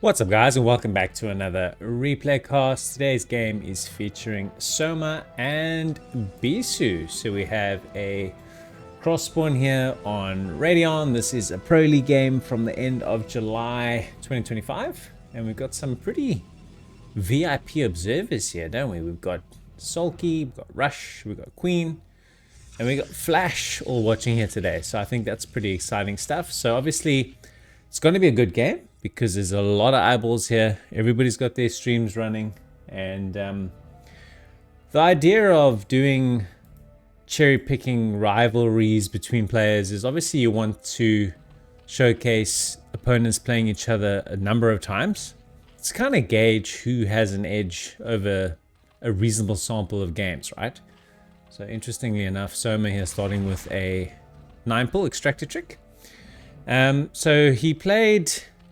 What's up guys, and welcome back to another replay cast. Today's game is featuring Soma and Bisu. So we have a cross spawn here on Radeon. This is a Pro League game from the end of July 2025. And we've got some pretty VIP observers here, don't we? We've got Sulky, we've got Rush, we've got Queen, and we got Flash all watching here today. So I think that's pretty exciting stuff. So obviously it's going to be a good game, because there's a lot of eyeballs here. Everybody's got their streams running, and the idea of doing cherry picking rivalries between players is obviously you want to showcase opponents playing each other a number of times. It's kind of gauge who has an edge over a reasonable sample of games, right? So interestingly enough, Soma here starting with a 9-pull extractor trick. So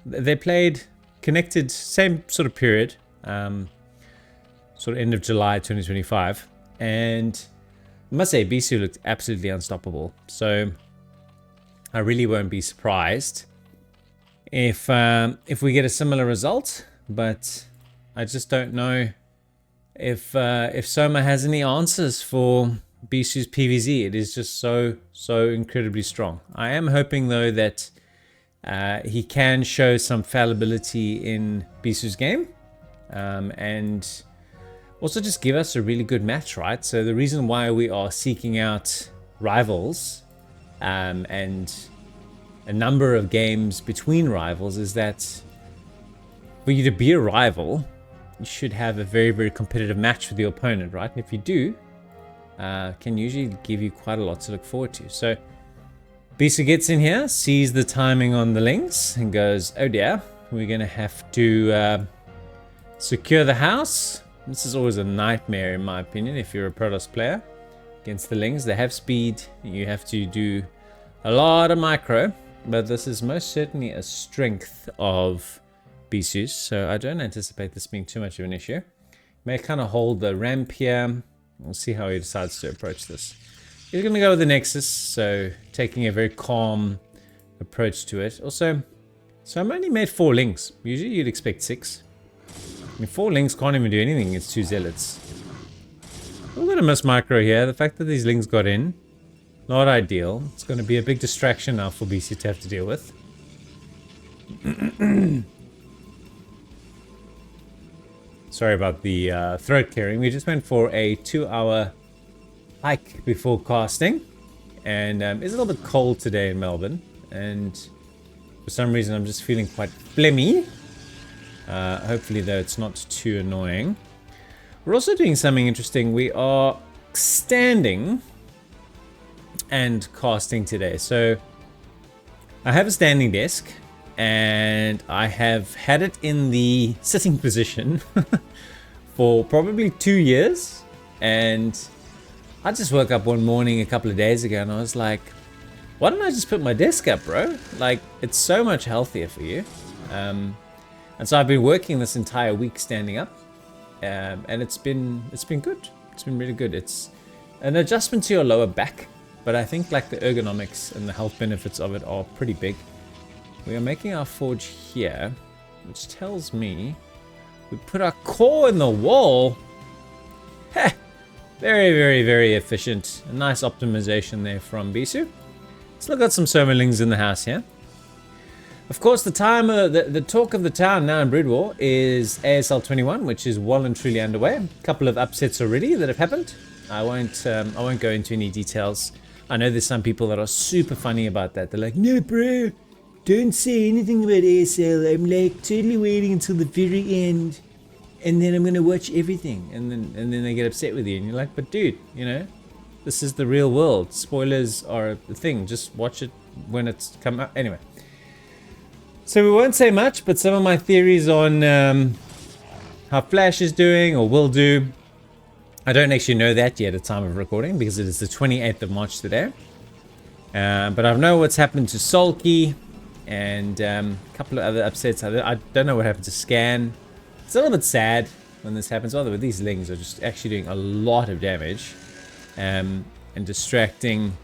they played connected, same sort of period, sort of end of July 2025, and I must say Bisu looked absolutely unstoppable. So I really won't be surprised if we get a similar result, but I just don't know if Soma has any answers for Bisu's PvZ. It is just so incredibly strong. I am hoping though that he can show some fallibility in Bisu's game, and also just give us a really good match, right? So the reason why we are seeking out rivals and a number of games between rivals is that for you to be a rival, you should have a very competitive match with your opponent, right? And if you do, can usually give you quite a lot to look forward to. So Bisu gets in here, sees the timing on the links, and goes, oh dear, we're going to have to secure the house. This is always a nightmare in my opinion if you're a Protoss player against the lings. They have speed, you have to do a lot of micro, but this is most certainly a strength of Bisu's, so I don't anticipate this being too much of an issue. May kind of hold the ramp here. We'll see how he decides to approach this. He's going to go with the Nexus, so taking a very calm approach to it. Also, so I'm only made 4 links. Usually you'd expect 6. I mean, 4 links can't even do anything against 2 zealots. A little bit of miss micro here. The fact that these links got in, not ideal. It's going to be a big distraction now for BC to have to deal with. Sorry about the throat clearing. We just went for a 2-hour hike before casting, and it's a little bit cold today in Melbourne, and for some reason I'm just feeling quite phlegmy. Hopefully though it's not too annoying. We're also doing something interesting. We are standing and casting today. So I have a standing desk, and I have had it in the sitting position for probably 2 years, and I just woke up one morning a couple of days ago and I was like, why don't I just put my desk up, bro? Like, it's so much healthier for you. And so I've been working this entire week standing up, and it's been good. It's been really good. It's an adjustment to your lower back, but I think like the ergonomics and the health benefits of it are pretty big. We are making our forge here, which tells me we put our core in the wall. Heh. Very efficient. A nice optimization there from Bisu. Still got some Somalings in the house here. Of course, the talk of the town now in Broodwar is ASL 21, which is well and truly underway. A couple of upsets already that have happened. I won't go into any details. I know there's some people that are super funny about that. They're like, no, bro, don't say anything about ASL. I'm like totally waiting until the very end, and then I'm gonna watch everything, and then they get upset with you, and you're like, but dude, you know, this is the real world. Spoilers are a thing. Just watch it when it's come out. Anyway, so we won't say much, but some of my theories on how Flash is doing or will do, I don't actually know that yet at the time of recording, because it is the 28th of March today. But I know what's happened to Sulky and a couple of other upsets. I don't know what happened to Scan. It's a little bit sad when this happens. Although these lings are just actually doing a lot of damage and distracting.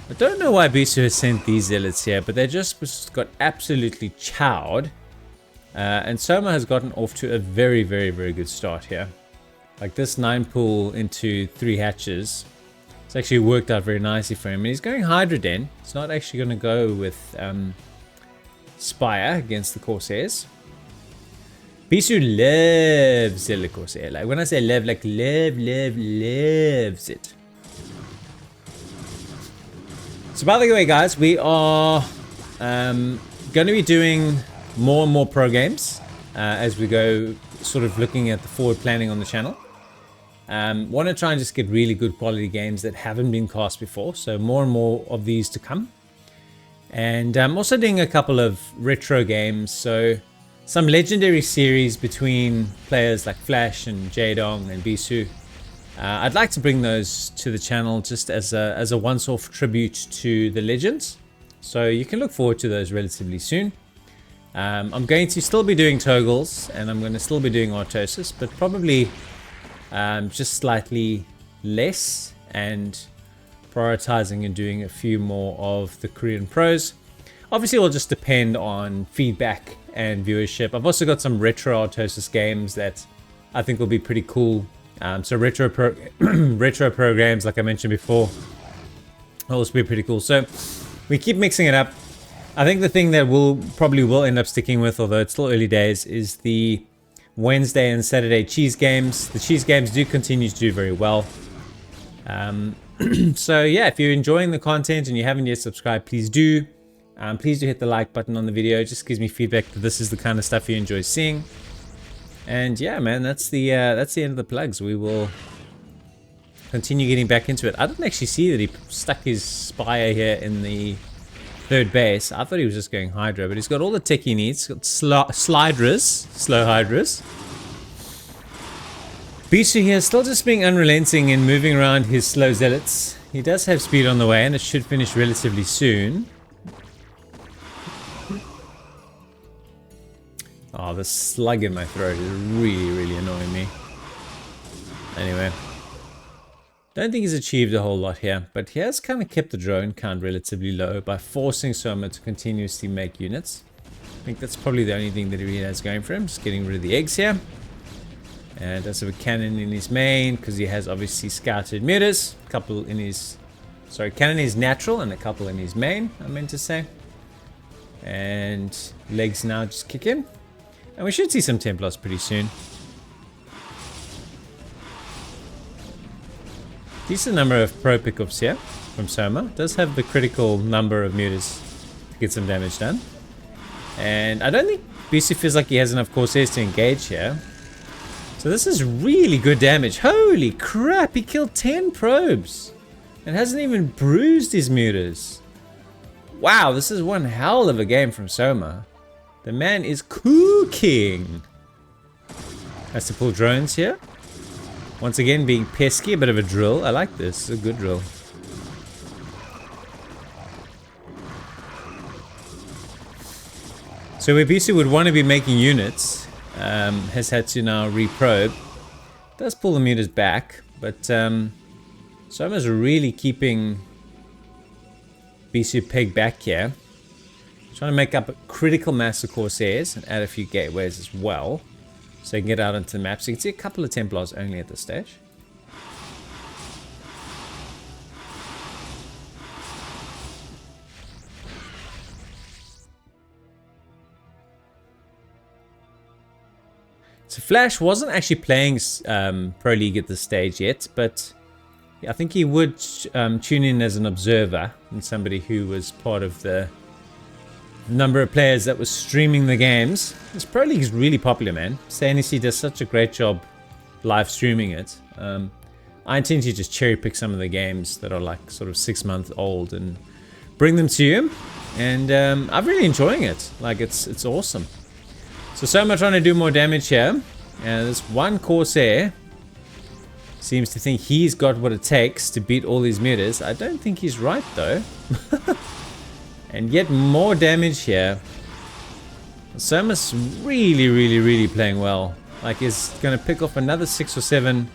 I don't know why Bisu has sent these zealots here, but they just got absolutely chowed And Soma has gotten off to a very, very, very good start here. Like this 9 pull into 3 hatches, it's actually worked out very nicely for him. And he's going Hydra Den. He's not actually going to go with Spire against the Corsairs. Bisu loves the Corsair. Like when I say love, like loves it. So by the way, guys, we are going to be doing more and more pro games as we go, sort of looking at the forward planning on the channel. Want to try and just get really good quality games that haven't been cast before. So more and more of these to come. And I'm also doing a couple of retro games. So some legendary series between players like Flash and Radeon and Bisu. I'd like to bring those to the channel just as a once-off tribute to the legends. So you can look forward to those relatively soon. I'm going to still be doing toggles and I'm going to still be doing Artosis, but probably just slightly less and prioritizing and doing a few more of the Korean pros. Obviously, it will just depend on feedback and viewership. I've also got some retro Artosis games that I think will be pretty cool. So retro programs, like I mentioned before, will also be pretty cool. So we keep mixing it up. I think the thing that will end up sticking with, although it's still early days, is the Wednesday and Saturday cheese games. The cheese games do continue to do very well. So yeah, if you're enjoying the content and you haven't yet subscribed, please do. Please do hit the like button on the video. It just gives me feedback that this is the kind of stuff you enjoy seeing. And yeah, man, that's the end of the plugs. We will continue getting back into it. I didn't actually see that he stuck his Spire here in the 3rd base. I thought he was just going Hydra, but he's got all the tech he needs. He's got slow Hydras. Bisu here still just being unrelenting in moving around his slow zealots. He does have speed on the way and it should finish relatively soon. Oh, the slug in my throat is really, really annoying me. Anyway. Don't think he's achieved a whole lot here, but he has kind of kept the drone count relatively low by forcing Soma to continuously make units. I think that's probably the only thing that he really has going for him, just getting rid of the eggs here. And does have a cannon in his main, because he has obviously scouted mutas. A couple in his... Sorry, cannon is natural and a couple in his main, I meant to say. And legs now just kick in. And we should see some Templars pretty soon. Decent number of pro pickups here from Soma. Does have the critical number of mutas to get some damage done. And I don't think Bisu feels like he has enough Corsairs to engage here. So this is really good damage. Holy crap, he killed 10 probes. And hasn't even bruised his mutas. Wow, this is one hell of a game from Soma. The man is cooking. Has to pull drones here. Once again, being pesky, a bit of a drill. I like this. It's a good drill. So where Bisu would want to be making units, has had to now reprobe. Does pull the mutas back, but Soma's really keeping Bisu pegged back here. Trying to make up a critical mass of Corsairs and add a few gateways as well. So you can get out onto the map. So you can see a couple of Templars only at this stage. So Flash wasn't actually playing Pro League at this stage yet, but I think he would tune in as an observer and somebody who was part of the number of players that was streaming the games. This Pro League is really popular, man. SNEC does such a great job live streaming it. I intend to just cherry pick some of the games that are like sort of 6 months old and bring them to you. And I'm really enjoying it. Like it's awesome. So Soma trying to do more damage here. And this one Corsair seems to think he's got what it takes to beat all these mutas. I don't think he's right though. And yet more damage here. Soma's really playing well. Like he's going to pick off another 6 or 7.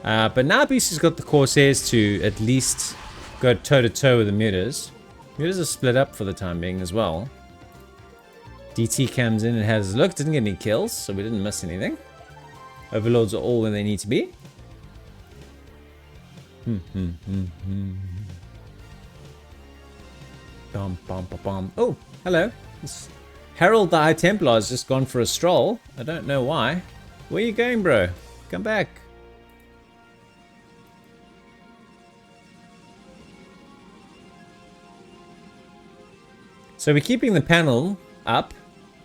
But now Bisu's got the Corsairs to at least go toe-to-toe with the mutas. Mutas are split up for the time being as well. So Soma's trying to do more damage here. And this one Corsair seems to think he's got what it takes to beat all these mutas. I don't think he's right though. And yet more damage here. Soma's really playing well. Like he's going to pick off another 6 or 7. But now Bisu's got the Corsairs to at least go toe-to-toe with the mutas. Mutas are split up for the time being as well. DT comes in and has a look. Didn't get any kills, so we didn't miss anything. Overlords are all where they need to be. Oh, hello. Harold the High Templar has just gone for a stroll. I don't know why. Where are you going, bro? Come back. So we're keeping the panel up.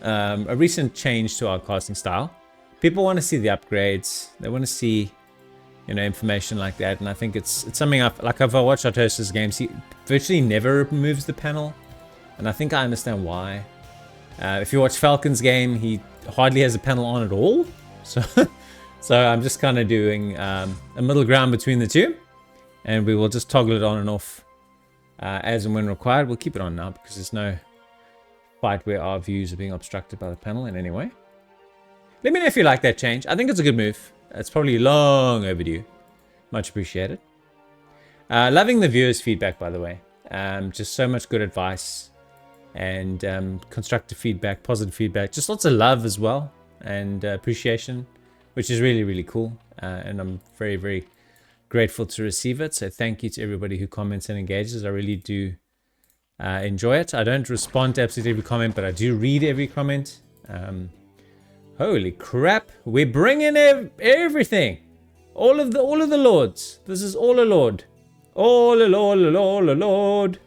A recent change to our casting style. People want to see the upgrades. They want to see, you know, information like that. And I think it's something I've watched Artosis games. He virtually never removes the panel. And I think I understand why. If you watch Falcon's game, he hardly has a panel on at all. So, I'm just kind of doing a middle ground between the two. And we will just toggle it on and off as and when required. We'll keep it on now because there's no fight where our views are being obstructed by the panel in any way. Let me know if you like that change. I think it's a good move. It's probably long overdue. Much appreciated. Loving the viewers' feedback, by the way. Just so much good advice and constructive feedback, positive feedback. Just lots of love as well and appreciation, which is really, really cool. And I'm very, very grateful to receive it. So thank you to everybody who comments and engages. I really do enjoy it. I don't respond to absolutely every comment, but I do read every comment. Holy crap! We're bringing everything, all of the lords. This is all a lord, all a lord.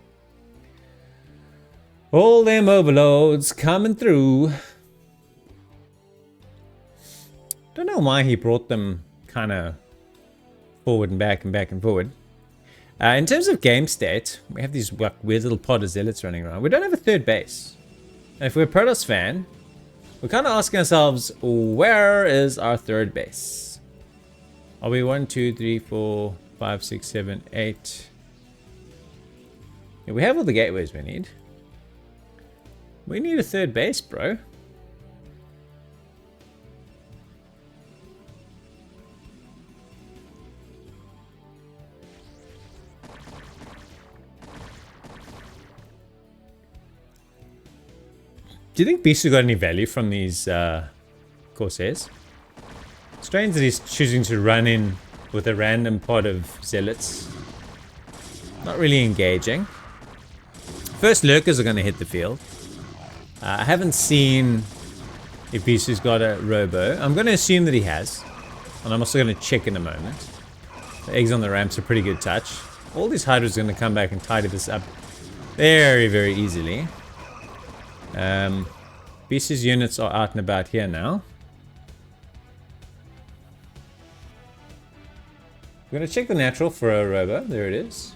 All them overlords coming through. Don't know why he brought them kind of forward and back and forward. In terms of game state, we have these weird little pod of zealots running around. We don't have a third base. And if we're a Protoss fan, we're kind of asking ourselves, where is our third base? Are we 1, 2, 3, 4, 5, 6, 7, 8? Yeah, we have all the gateways we need. We need a third base, bro. Do you think Bisu got any value from these Corsairs? Strange that he's choosing to run in with a random pod of zealots. Not really engaging. First lurkers are going to hit the field. I haven't seen if Bisu's got a robo. I'm going to assume that he has. And I'm also going to check in a moment. The eggs on the ramp's a pretty good touch. All these hydras are going to come back and tidy this up very, very easily. Bisu's units are out and about here now. We're going to check the natural for a robo. There it is.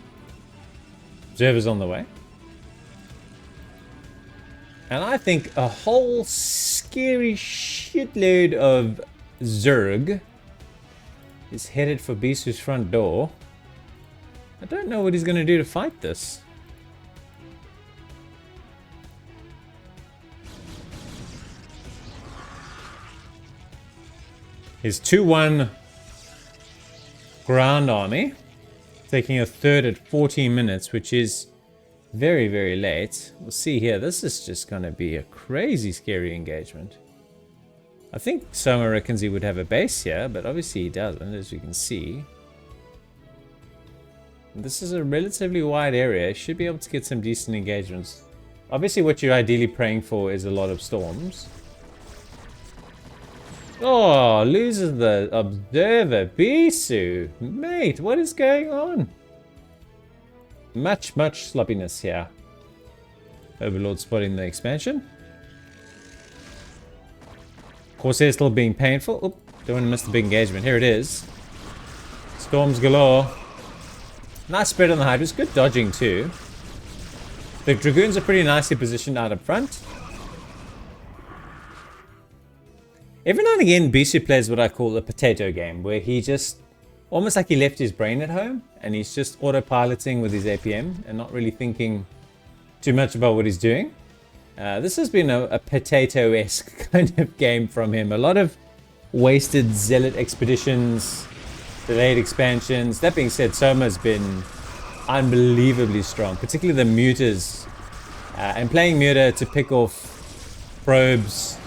Observer's on the way. And I think a whole scary shitload of Zerg is headed for Bisu's front door. I don't know what he's going to do to fight this. His 2-1 ground army, taking a third at 14 minutes, which is very, very late. We'll see here. This is just going to be a crazy, scary engagement. I think Soma reckons he would have a base here, but obviously he doesn't, as you can see. This is a relatively wide area. You should be able to get some decent engagements. Obviously, what you're ideally praying for is a lot of storms. Oh, loses the observer. Bisu. Mate, what is going on? Much sloppiness here. Overlord spotting the expansion. Corsair still being painful. Oop, don't want to miss the big engagement. Here it is. Storms galore. Nice spread on the Hydras. Good dodging too. The Dragoons are pretty nicely positioned out up front. Every now and again, Bisu plays what I call a potato game, where he just, almost like he left his brain at home, and he's just autopiloting with his APM, and not really thinking too much about what he's doing. This has been a potato-esque kind of game from him. A lot of wasted zealot expeditions, delayed expansions. That being said, Soma's been unbelievably strong, particularly the muters. And playing muter to pick off probes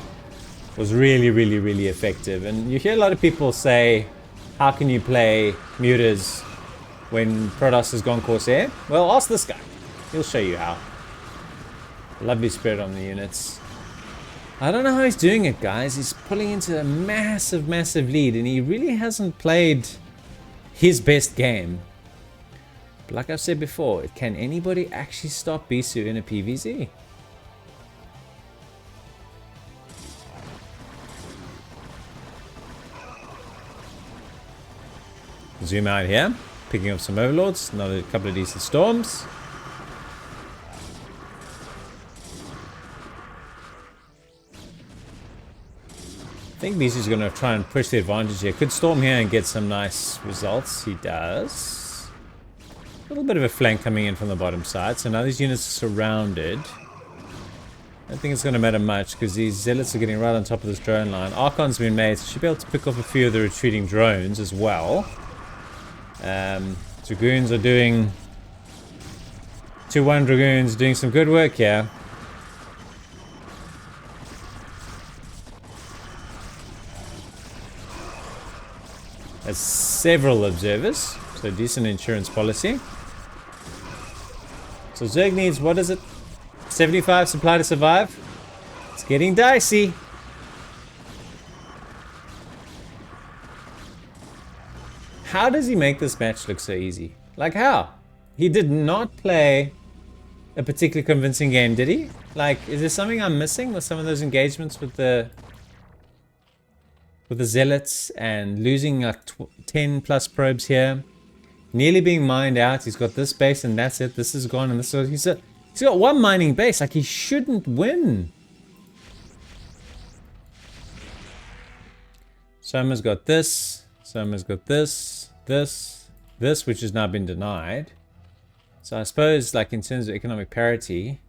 was really, really, really effective. And you hear a lot of people say, how can you play mutas when Protoss has gone Corsair? Well, ask this guy. He'll show you how. Lovely spread on the units. I don't know how he's doing it, guys. He's pulling into a massive, massive lead, and he really hasn't played his best game. But like I've said before, can anybody actually stop Bisu in a PvZ? Zoom out here, picking up some overlords, another couple of decent storms. I think Bisu's going to try and push the advantage here. Could storm here and get some nice results. He does. A little bit of a flank coming in from the bottom side. So now these units are surrounded. I don't think it's going to matter much because these zealots are getting right on top of this drone line. Archon's been made, so should be able to pick off a few of the retreating drones as well. Dragoons are doing 2-1 Dragoons doing some good work here. Has several observers, so decent insurance policy. So Zerg needs, what is it? 75 supply to survive. It's getting dicey. How does he make this match look so easy? Like how? He did not play a particularly convincing game, did he? Like, is there something I'm missing with some of those engagements with the zealots and losing like 10 plus probes here? Nearly being mined out. He's got this base and that's it. This is gone and this is... He's got one mining base. Like, he shouldn't win. Soma's got this. Soma's got this, this, which has now been denied. So I suppose, like, in terms of economic parity,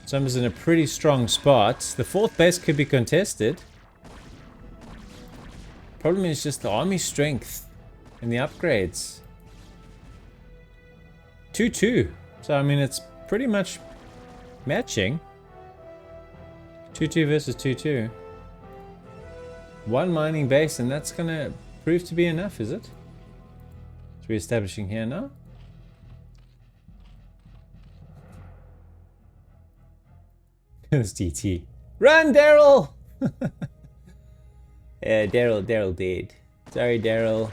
Soma's in a pretty strong spot. The fourth base could be contested. Problem is just the army strength and the upgrades. 2-2. So, I mean, it's pretty much matching. 2-2 versus 2-2. One mining base, and that's gonna prove to be enough, is it? It's re-establishing here now. It's DT. Run, Daryl! Yeah, Daryl dead. Sorry, Daryl.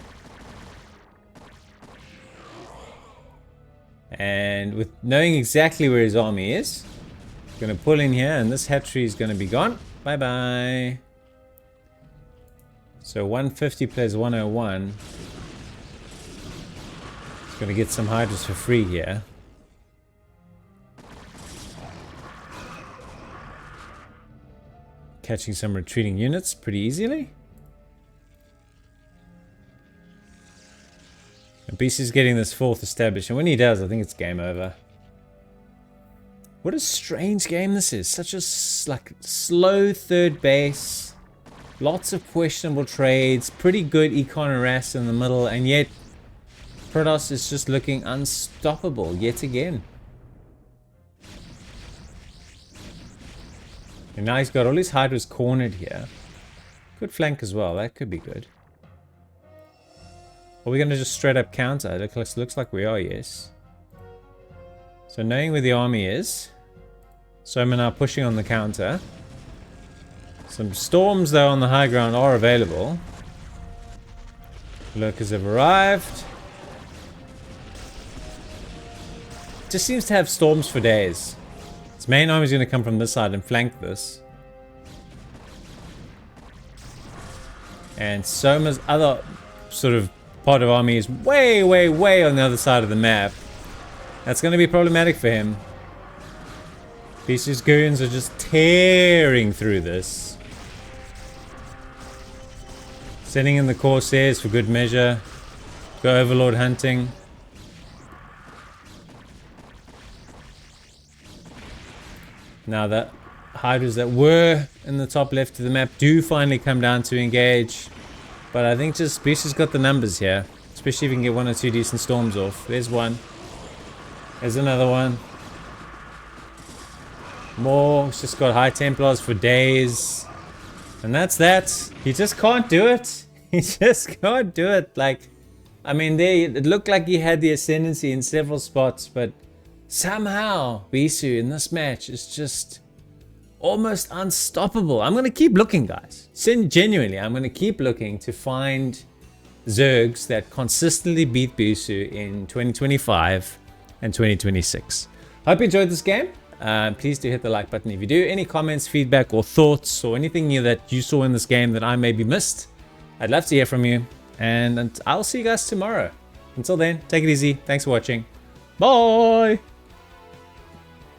And with knowing exactly where his army is, gonna pull in here, and this hatchery is gonna be gone. Bye bye. So 150 plays 101. It's gonna get some hydras for free here. Catching some retreating units pretty easily. And Bisu's getting this fourth established, and when he does, I think it's game over. What a strange game this is. Such a like slow third base. Lots of questionable trades, pretty good econ harass in the middle, and yet Protoss is just looking unstoppable yet again. And now he's got all his hydras cornered here. Good flank as well, that could be good. Are we going to just straight up counter? It looks like we are, yes. So knowing where the army is, Soma now pushing on the counter. Some storms though on the high ground are available. Lurkers have arrived. Just seems to have storms for days. Its main army is going to come from this side and flank this. And Soma's other sort of part of army is way, way, way on the other side of the map. That's going to be problematic for him. Bisu's goons are just tearing through this. Sending in the Corsairs for good measure. Go Overlord hunting. Now the hydras that were in the top left of the map do finally come down to engage. But I think just Bisu's got the numbers here. Especially if you can get one or two decent storms off. There's one. There's another one. more. He's just got high Templars for days. And that's that. He just can't do it. He just can't do it. Like, I mean, it looked like he had the ascendancy in several spots, but somehow Bisu in this match is just almost unstoppable. I'm going to keep looking, guys. Genuinely, I'm going to keep looking to find Zergs that consistently beat Bisu in 2025 and 2026. Hope you enjoyed this game. Please do hit the like button if you do. Any comments, feedback, or thoughts, or anything new that you saw in this game that I maybe missed, I'd love to hear from you. And I'll see you guys tomorrow. Until then, take it easy. Thanks for watching. Bye!